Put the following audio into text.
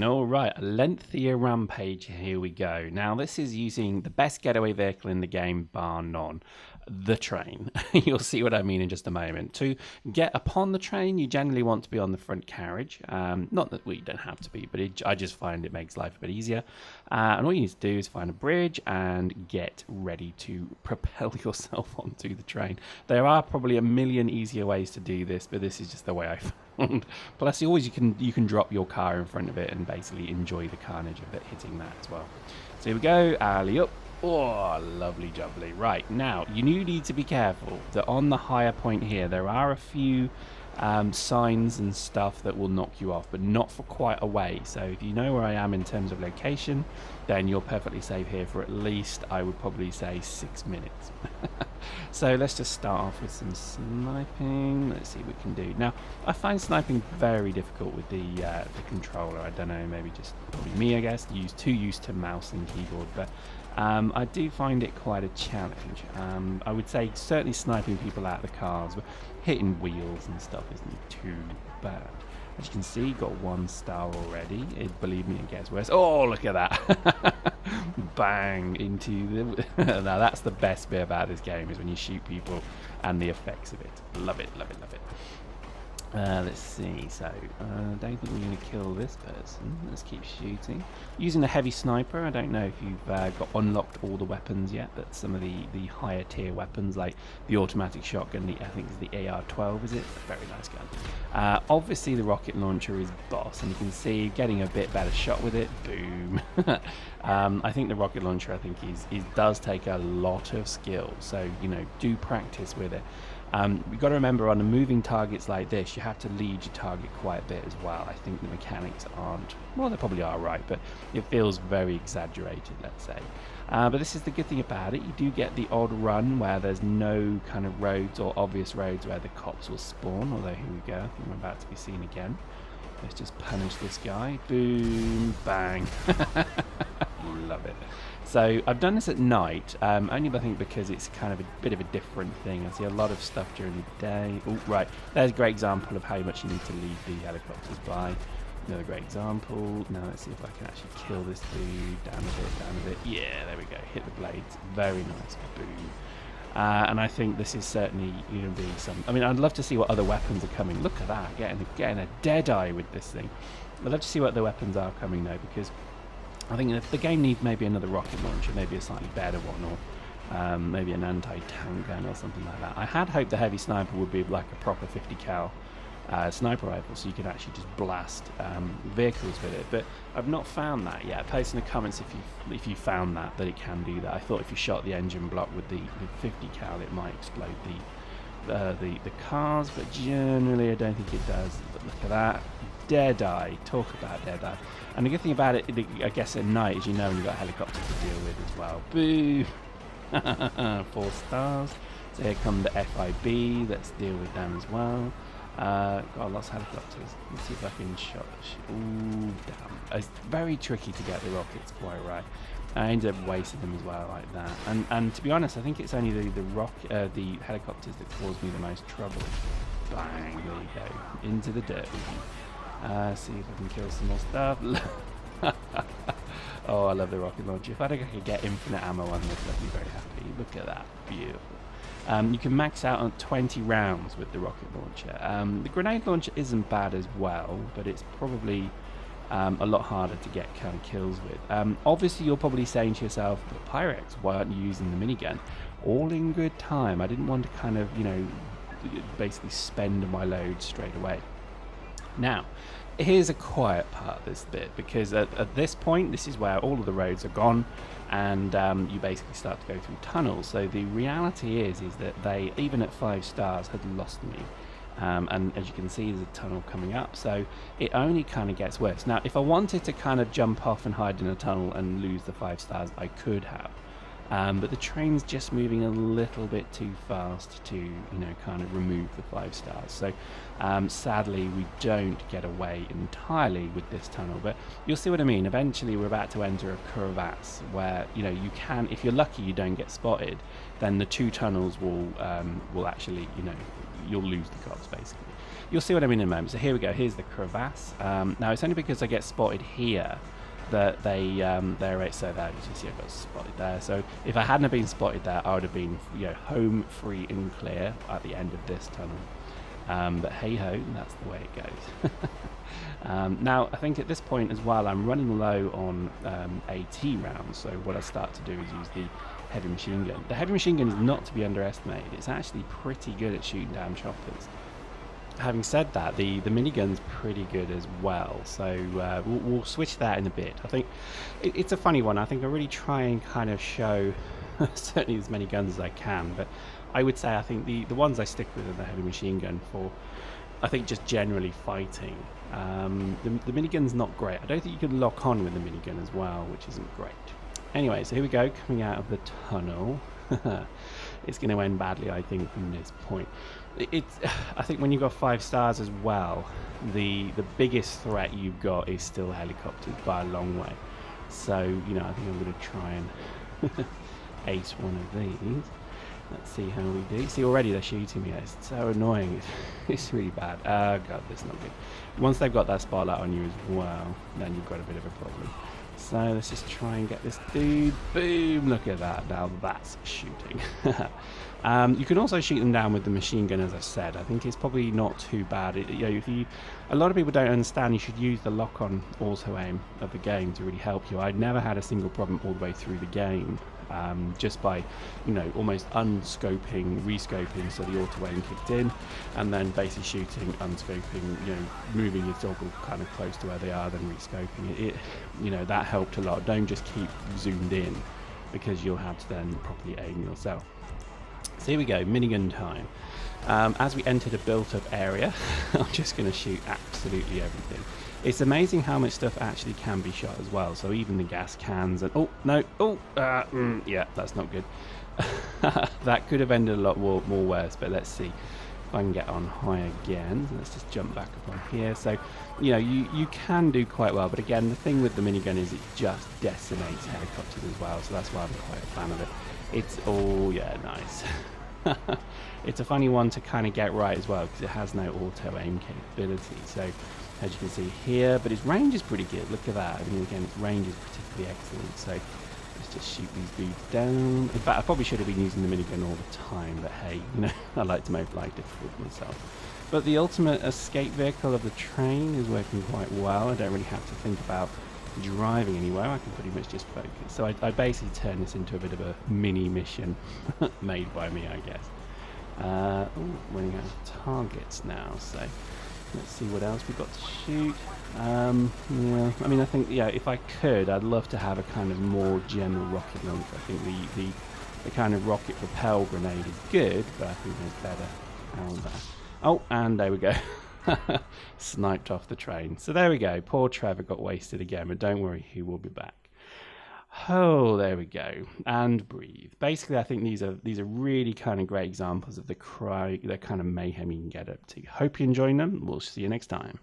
train. All right, a lengthier rampage. Here we go. Now, this is using the best getaway vehicle in the game, bar none. The train. You'll see what I mean in just a moment. To get upon the train, you generally want to be on the front carriage. Not that we don't have to be, but I just find it makes life a bit easier. And all you need to do is find a bridge and get ready to propel yourself onto the train. There are probably a million easier ways to do this, but this is just the way I found. Plus, you can drop your car in front of it and basically enjoy the carnage of it hitting that as well. So here we go. Alley up. Oh, lovely jubbly. Right, now, you need to be careful that on the higher point here, there are a few signs and stuff that will knock you off, but not for quite a way. So if you know where I am in terms of location, then you're perfectly safe here for at least, I would probably say, 6 minutes. So let's just start off with some sniping. Let's see what we can do. Now, I find sniping very difficult with the controller. I don't know, maybe just probably me, I guess. Too used to mouse and keyboard, but I do find it quite a challenge. I would say certainly sniping people out of the cars, but hitting wheels and stuff isn't too bad. As you can see, got 1 star already. Believe me, it gets worse. Oh, look at that. Bang into the... Now, that's the best bit about this game, is when you shoot people and the effects of it. Love it, love it, love it. Let's see, so I don't think we're going to kill this person. Let's keep shooting. Using a heavy sniper, I don't know if you've got unlocked all the weapons yet, but some of the higher tier weapons, like the automatic shotgun, I think it's the AR-12, is it? A very nice gun. Obviously the rocket launcher is boss, and you can see getting a bit better shot with it. Boom. I think the rocket launcher, I think, does take a lot of skill, so, do practice with it. You've got to remember, on the moving targets like this, you have to lead your target quite a bit as well. I think the mechanics aren't, well, they probably are right, but it feels very exaggerated, let's say. But this is the good thing about it. You do get the odd run where there's no kind of roads or obvious roads where the cops will spawn, although here we go, I think I'm about to be seen again. Let's just punish this guy. Boom, bang. Love it. So I've done this at night, only I think because it's kind of a bit of a different thing. I see a lot of stuff during the day. Oh, right. There's a great example of how much you need to lead the helicopters by. Another great example. Now let's see if I can actually kill this dude. Down a bit. Yeah, there we go. Hit the blades. Very nice. Boom. And I think this is certainly going to be some... I mean, I'd love to see what other weapons are coming. Look at that. Getting a dead eye with this thing. I'd love to see what other weapons are coming, though, because I think if the game needs maybe another rocket launcher, maybe a slightly better one, or maybe an anti-tank gun or something like that. I had hoped the heavy sniper would be like a proper 50 cal sniper rifle, so you could actually just blast vehicles with it, but I've not found that yet. Post in the comments if you found that it can do that. I thought if you shot the engine block with the 50 cal, it might explode the cars, but generally I don't think it does. But look at that. Dead eye. Talk about dead eye. And the good thing about it, I guess, at night, is when you've got helicopters to deal with as well. Boo! 4 stars. So here come the FIB. Let's deal with them as well. Got lots of helicopters. Let's see if I can shot. Ooh, damn. It's very tricky to get the rockets quite right. I ended up wasting them as well like that. And to be honest, I think it's only the helicopters that cause me the most trouble. Bang! There you go. Into the dirt. See if I can kill some more stuff. Oh, I love the rocket launcher. If I could get infinite ammo on this, I'd be very happy. Look at that. Beautiful. You can max out on 20 rounds with the rocket launcher. The grenade launcher isn't bad as well, but it's probably a lot harder to get kind of kills with. Obviously, you're probably saying to yourself, but Pyrex, why aren't you using the minigun? All in good time. I didn't want to kind of, basically spend my load straight away. Now, here's a quiet part of this bit, because at this point, this is where all of the roads are gone, and you basically start to go through tunnels. So the reality is that they, even at 5 stars, had lost me. And as you can see, there's a tunnel coming up, so it only kind of gets worse. Now, if I wanted to kind of jump off and hide in a tunnel and lose the 5 stars, I could have. But the train's just moving a little bit too fast to, kind of remove the 5 stars. So sadly, we don't get away entirely with this tunnel. But you'll see what I mean. Eventually, we're about to enter a crevasse where, you can, if you're lucky, you don't get spotted. Then the 2 tunnels will actually, you'll lose the cops basically. You'll see what I mean in a moment. So here we go. Here's the crevasse. Now it's only because I get spotted here that they're right. So there, you see, I got spotted there. So if I hadn't have been spotted there, I would have been, you know, home free and clear at the end of this tunnel. But hey ho, that's the way it goes. Now I think at this point as well, I'm running low on AT rounds. So what I start to do is use the heavy machine gun. The heavy machine gun is not to be underestimated. It's actually pretty good at shooting down choppers. Having said that, the minigun's pretty good as well, so we'll switch that in a bit. I think it's a funny one. I think I really try and kind of show certainly as many guns as I can, but I would say I think the ones I stick with are the heavy machine gun for, I think, just generally fighting. The minigun's not great. I don't think you can lock on with the minigun as well, which isn't great. Anyway, so here we go, coming out of the tunnel. It's going to end badly, I think, from this point. I think when you've got 5 stars as well, the biggest threat you've got is still helicopters by a long way. So, you know, I think I'm going to try and ace one of these. Let's see how we do. See, already they're shooting me. It's so annoying. It's really bad. Oh god, that's not good. Once they've got that spotlight on you as well, then you've got a bit of a problem. So let's just try and get this dude. Boom! Look at that. Now that's shooting. You can also shoot them down with the machine gun, as I said. I think it's probably not too bad. A lot of people don't understand you should use the lock-on auto aim of the game to really help you. I'd never had a single problem all the way through the game. Just by, you know, almost unscoping, rescoping, so the auto aim kicked in, and then basically shooting, unscoping, you know, moving your toggle kind of close to where they are, then rescoping it. You know, that helped a lot. Don't just keep zoomed in, because you'll have to then properly aim yourself. So here we go, minigun time. As we entered a built-up area, I'm just going to shoot absolutely everything. It's amazing how much stuff actually can be shot as well. So even the gas cans and yeah, that's not good. That could have ended a lot more worse. But let's see if I can get on high again. So let's just jump back up on here. So you know, you can do quite well. But again, the thing with the minigun is it just decimates helicopters as well. So that's why I'm quite a fan of it. It's yeah, nice. It's a funny one to kind of get right as well, because it has no auto aim capability. So as you can see here, but its range is pretty good. Look at that. I mean, again, its range is particularly excellent. So let's just shoot these dudes down. In fact, I probably should have been using the minigun all the time, but hey, you know, I like to make life difficult for myself. But the ultimate escape vehicle of the train is working quite well. I don't really have to think about driving anywhere. I can pretty much just focus. So I basically turn this into a bit of a mini mission made by me, I guess. Running out of targets now, so let's see what else we've got to shoot. Yeah, I mean, I think, yeah, if I could, I'd love to have a kind of more general rocket launcher. I think the kind of rocket propel grenade is good, but I think there's better out there. Oh, and there we go. Sniped off the train. So there we go. Poor Trevor got wasted again, but don't worry, he will be back. Oh, there we go. And breathe. Basically, I think these are really kind of great examples of the kind of mayhem you can get up to. Hope you're enjoying them. We'll see you next time.